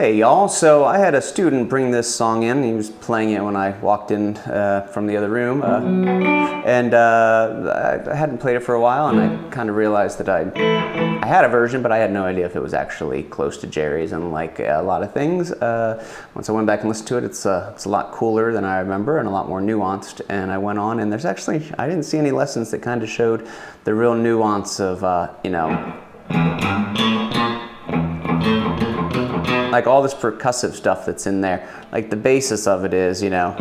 Hey y'all, so I had a student bring this song in. He was playing it when I walked in from the other room. I hadn't played it for a while, and I kind of realized that I had a version, but I had no idea if it was actually close to Jerry's. And like a lot of things, once I went back and listened to it, it's a lot cooler than I remember and a lot more nuanced. And I went on, and there's actually, I didn't see any lessons that kind of showed the real nuance of, you know, like all this percussive stuff that's in there. Like the basis of it is, you know,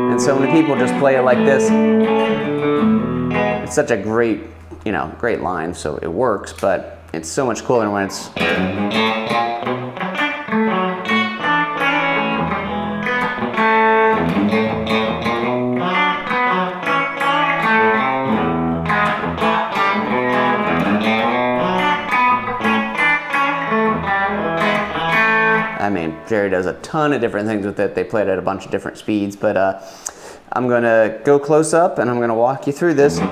and so when people just play it like this, it's such a great, you know, great line, so it works, but it's so much cooler when it's I mean, Jerry does a ton of different things with it. They play it at a bunch of different speeds, but I'm gonna go close up and I'm gonna walk you through this with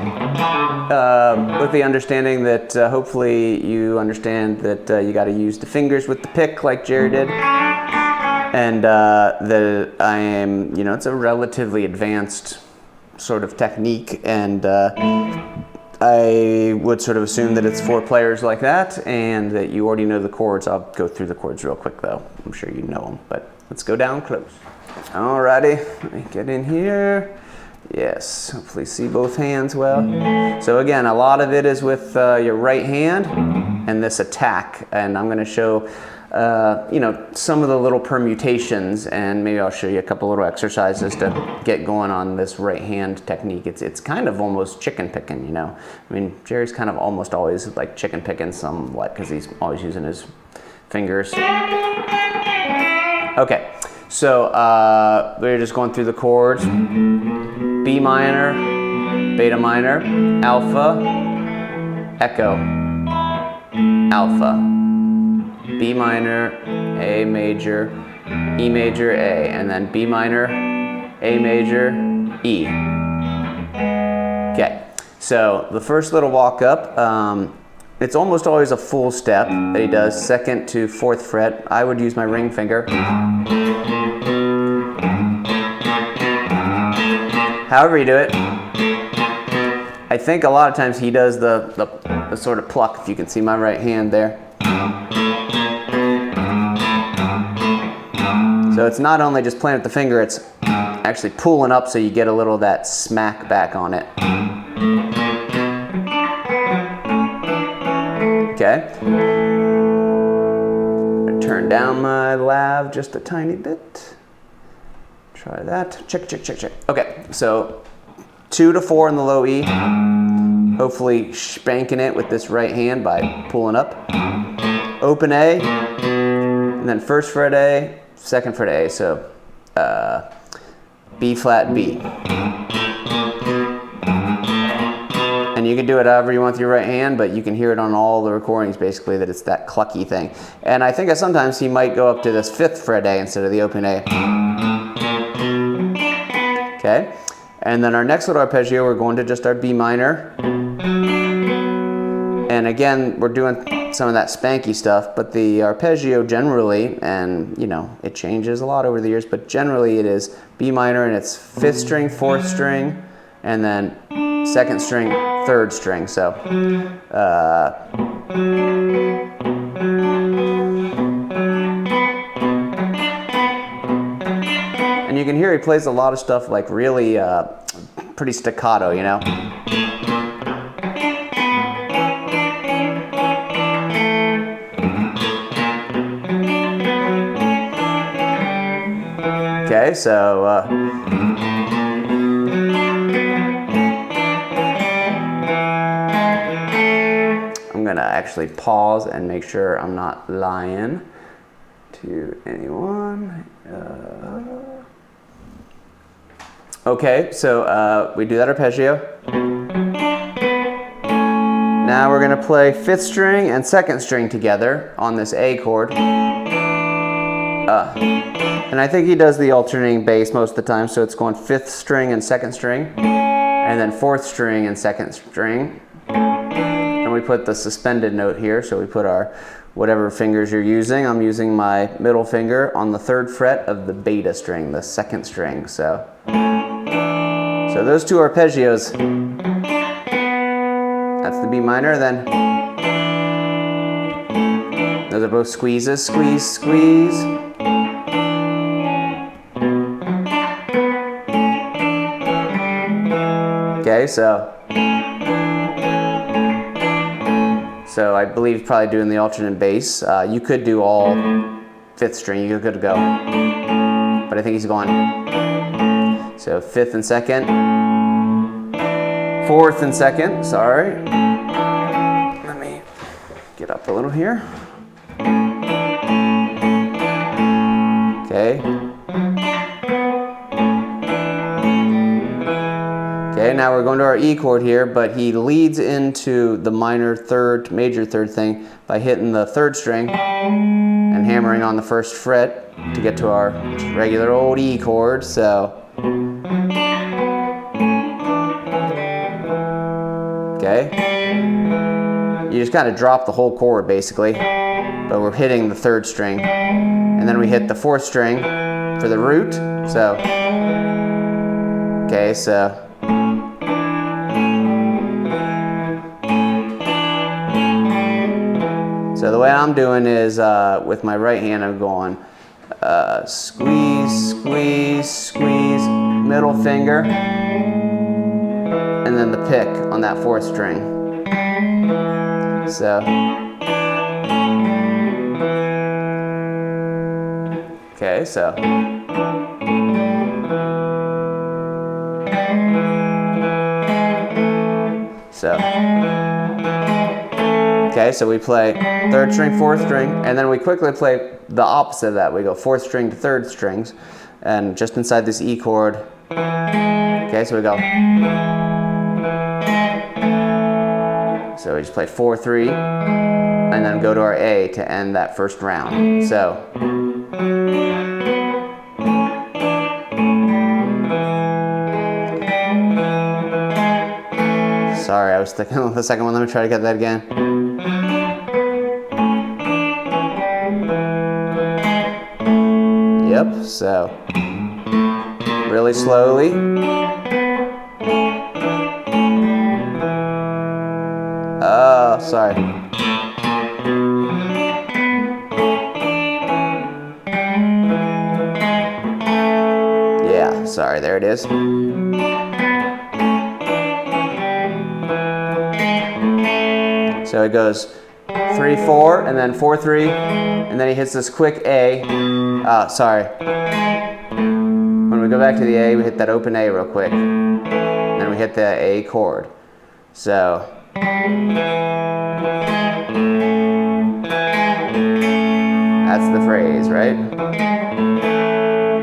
the understanding that hopefully you understand that you gotta use the fingers with the pick like Jerry did. And that I am, you know, it's a relatively advanced sort of technique, and I would sort of assume that it's for players like that and that you already know the chords. I'll go through the chords real quick though. I'm sure you know them, but let's go down close. Alrighty, let me get in here. Yes, hopefully see both hands well. So again, a lot of it is with your right hand and this attack, and I'm gonna show you know, some of the little permutations, and maybe I'll show you a couple little exercises to get going on this right hand technique. It's kind of almost chicken picking, you know. I mean, Jerry's kind of almost always like chicken picking somewhat because he's always using his fingers. Okay, so we're just going through the chords. B minor, beta minor, alpha, echo, alpha. B minor, A major, E major, A, and then B minor, A major, E. Okay, so the first little walk up, it's almost always a full step that he does, second to fourth fret. I would use my ring finger. However you do it. I think a lot of times he does the sort of pluck, if you can see my right hand there. So it's not only just playing with the finger, it's actually pulling up so you get a little of that smack back on it. Okay. Turn down my lav just a tiny bit. Try that. Check, check, check, check. Okay, so 2 to 4 in the low E. Hopefully spanking it with this right hand by pulling up. Open A, and then first fret A, second fret A, so B flat B. And you can do it however you want with your right hand, but you can hear it on all the recordings basically that it's that clucky thing. And I think sometimes he might go up to this 5th fret A instead of the open A. Okay, and then our next little arpeggio, we're going to just our B minor. And again, we're doing some of that spanky stuff, but the arpeggio generally, and you know, it changes a lot over the years, but generally it is B minor and it's 5th string, 4th string, and then 2nd string, 3rd string. So, and you can hear he plays a lot of stuff like really pretty staccato, you know. Okay, so I'm gonna actually pause and make sure I'm not lying to anyone. Okay, so we do that arpeggio. Now we're gonna play 5th string and 2nd string together on this A chord. And I think he does the alternating bass most of the time, so it's going 5th string and 2nd string. and then fourth string and second string. And we put the suspended note here, so we put our whatever fingers you're using. I'm using my middle finger on the 3rd fret of the beta string, the 2nd string. So those two arpeggios. That's the B minor, then those are both squeezes, squeeze, squeeze. Okay, so I believe probably doing the alternate bass. You could do all 5th string, you could go, but I think he's going. So 5th and 2nd, 4th and 2nd, sorry. Let me get up a little here. Okay. Okay, now we're going to our E chord here, but he leads into the minor 3rd, major 3rd thing by hitting the 3rd string and hammering on the 1st fret to get to our regular old E chord. So, okay, you just kind of drop the whole chord basically, but we're hitting the 3rd string, and then we hit the 4th string for the root. So, okay, so. So the way I'm doing is with my right hand, I'm going squeeze, squeeze, squeeze, middle finger, and then the pick on that 4th string. So, okay, so. Okay, so we play 3rd string, 4th string, and then we quickly play the opposite of that. We go 4th string to 3rd strings, and just inside this E chord. Okay, so we go. So we just play 4, 3, and then go to our A to end that 1st round. So. Sorry, I was thinking of the second one. Let me try to get that again. Yep, so really slowly. Oh, sorry. Yeah, sorry, there it is. So it goes 3, 4, and then 4, 3, and then he hits this quick A. Sorry. When we go back to the A, we hit that open A real quick. Then we hit the A chord. So. That's the phrase, right?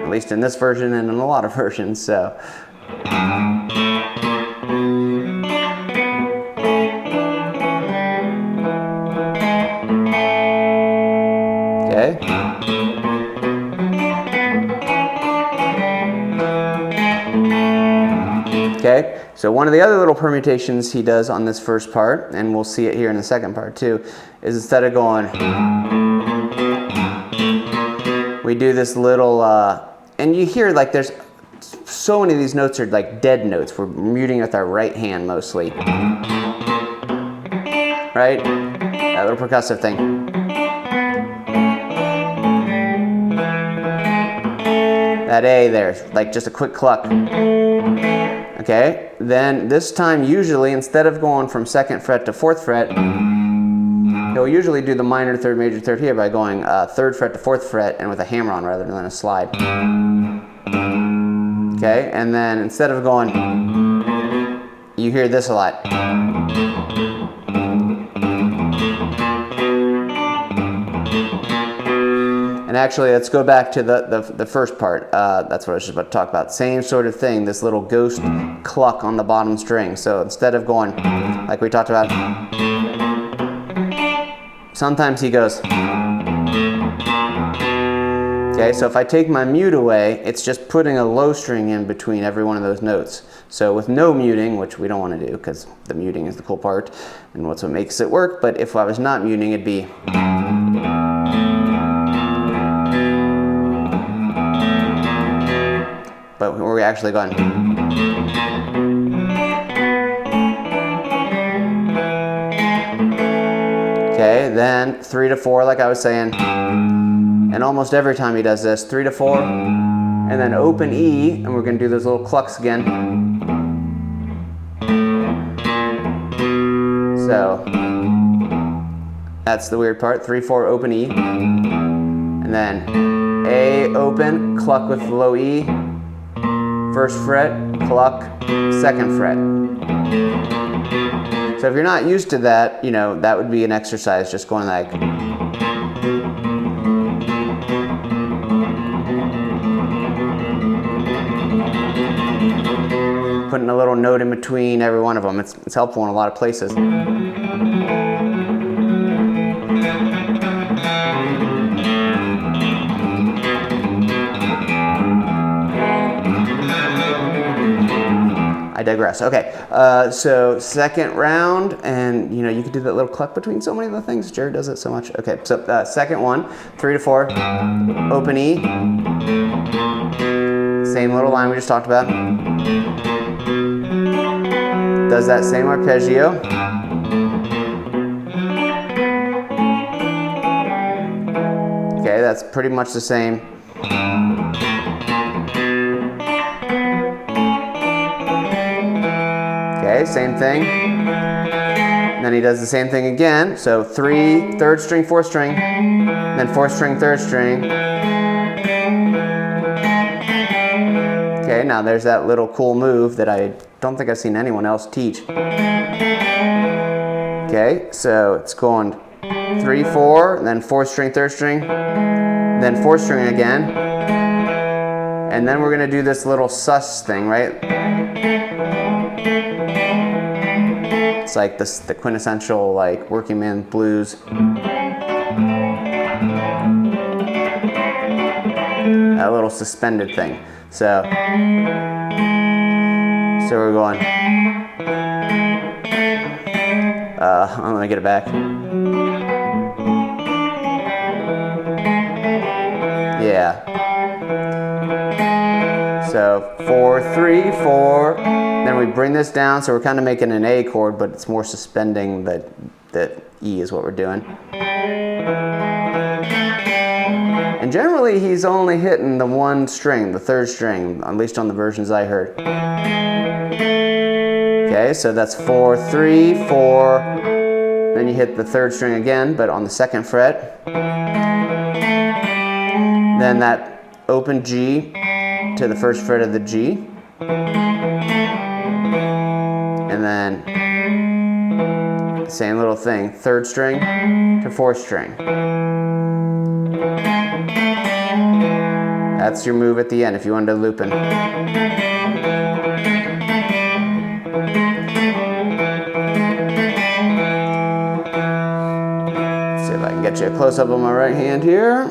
At least in this version and in a lot of versions, so. Okay. Okay, so one of the other little permutations he does on this first part, and we'll see it here in the second part too, is instead of going, we do this little, and you hear like there's so many of these notes are like dead notes. We're muting with our right hand mostly. Right? That little percussive thing. That A there, like just a quick cluck. Okay, then this time usually instead of going from 2nd fret to 4th fret, he'll usually do the minor 3rd, major 3rd here by going 3rd fret to 4th fret and with a hammer on rather than a slide. Okay, and then instead of going, you hear this a lot. And actually, let's go back to the first part. That's what I was just about to talk about. Same sort of thing, this little ghost cluck on the bottom string. So instead of going, like we talked about, sometimes he goes. Okay, so if I take my mute away, it's just putting a low string in between every one of those notes. So with no muting, which we don't want to do because the muting is the cool part and what's what makes it work, but if I was not muting, it'd be. But we're actually going. Okay, then 3 to 4, like I was saying. And almost every time he does this, 3 to 4, and then open E, and we're going to do those little clucks again. So that's the weird part. 3, 4, open E, and then A, open, cluck with low E, first fret, cluck, second fret. So if you're not used to that, you know, that would be an exercise, just going like. Putting a little note in between every one of them. It's helpful in a lot of places. I digress. Okay, so second round, and you know, you could do that little cluck between so many of the things. Jared does it so much. Okay, so second one, 3 to 4, open E, same little line we just talked about. Does that same arpeggio. Okay, that's pretty much the same. Okay, same thing. And then he does the same thing again. So 3, third string, fourth string, then fourth string, third string. Okay, now there's that little cool move that I don't think I've seen anyone else teach. Okay, so it's going 3, 4, then fourth string, third string, then fourth string again. And then we're going to do this little sus thing, right? It's like this, the quintessential like working man blues. That little suspended thing. So we're going. I'm gonna get it back. Yeah. So 4, 3, 4. Then we bring this down, so we're kind of making an A chord, but it's more suspending that E is what we're doing. And generally, he's only hitting the one string, the third string, at least on the versions I heard. Okay, so that's 4, 3, 4. Then you hit the third string again, but on the second fret. Then that open G to the first fret of the G. And then same little thing, third string to fourth string. That's your move at the end if you wanted to loop in. See if I can get you a close-up on my right hand here.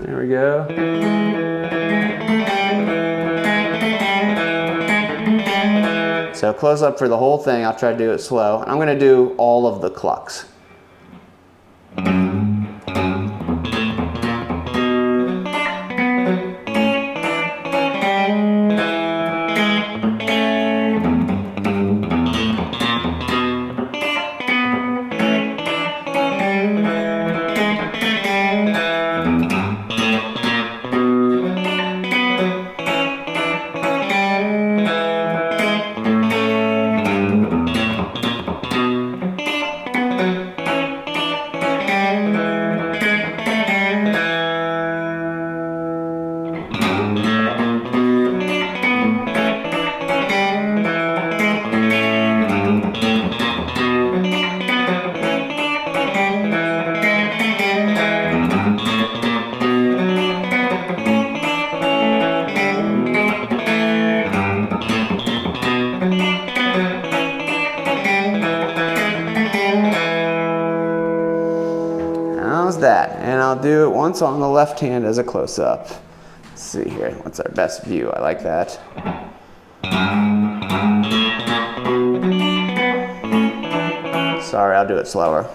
There we go. So close up for the whole thing. I'll try to do it slow. I'm going to do all of the clucks. I'll do it once on the left hand as a close-up. Let's see here, what's our best view? I like that. Sorry, I'll do it slower.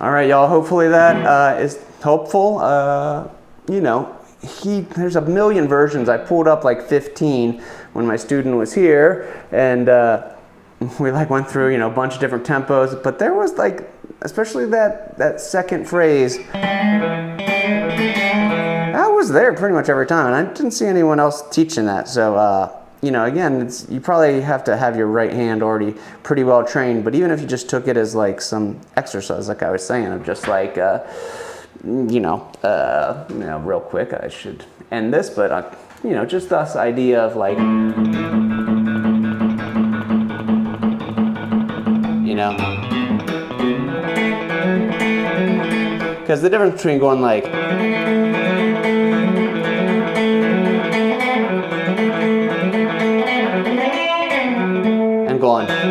All right, y'all, hopefully that is helpful. You know, there's a million versions. I pulled up like 15 when my student was here, and we like went through, you know, a bunch of different tempos, but there was like, especially that second phrase, that was there pretty much every time, and I didn't see anyone else teaching that. So, you know, again, you probably have to have your right hand already pretty well trained, but even if you just took it as like some exercise, like I was saying, of just like, you know, real quick, I should end this, but, you know, just this idea of like, you know, because the difference between going like, and going, I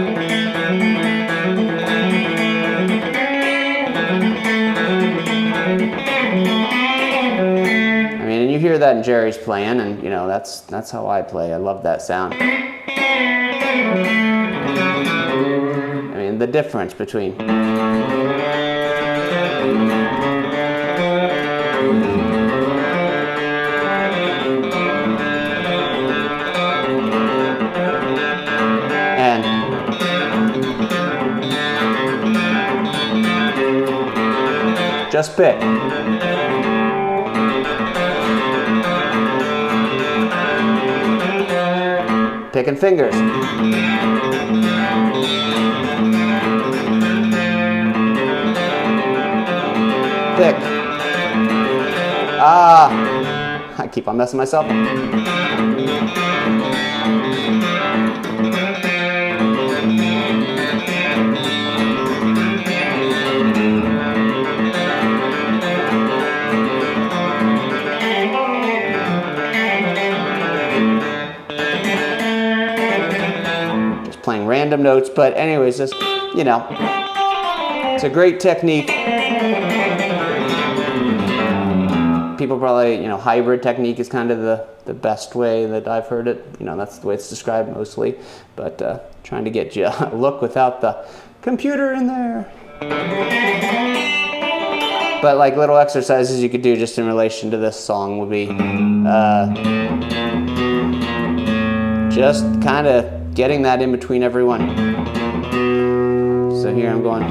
mean, and you hear that in Jerry's playing, and you know, that's how I play. I love that sound. I mean, the difference between and just pick. Picking fingers. Pick. I keep on messing myself up. Playing random notes, but anyways, just, you know, it's a great technique. People probably, you know, hybrid technique is kind of the best way that I've heard it. You know, that's the way it's described mostly, but trying to get you a look without the computer in there. But like little exercises you could do just in relation to this song would be just kind of getting that in between everyone. So here I'm going.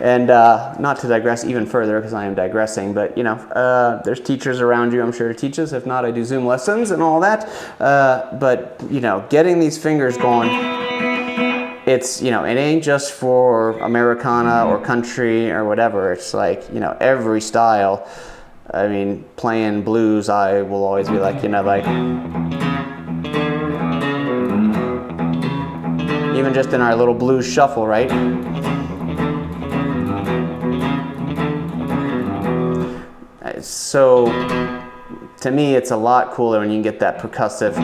And not to digress even further, because I am digressing, but you know, there's teachers around you, I'm sure, to teach us. If not, I do Zoom lessons and all that. But you know, getting these fingers going, it's, you know, it ain't just for Americana or country or whatever. It's like, you know, every style. I mean, playing blues, I will always be like, you know, like, even just in our little blues shuffle, right? So, to me, it's a lot cooler when you can get that percussive.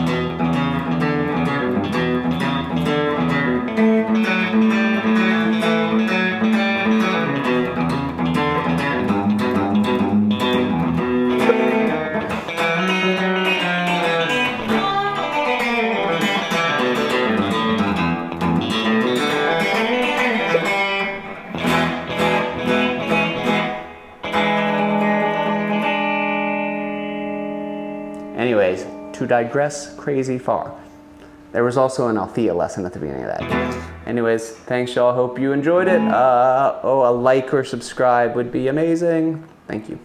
Anyways, to digress crazy far. There was also an Althea lesson at the beginning of that. Anyways, thanks y'all, hope you enjoyed it. A like or subscribe would be amazing. Thank you.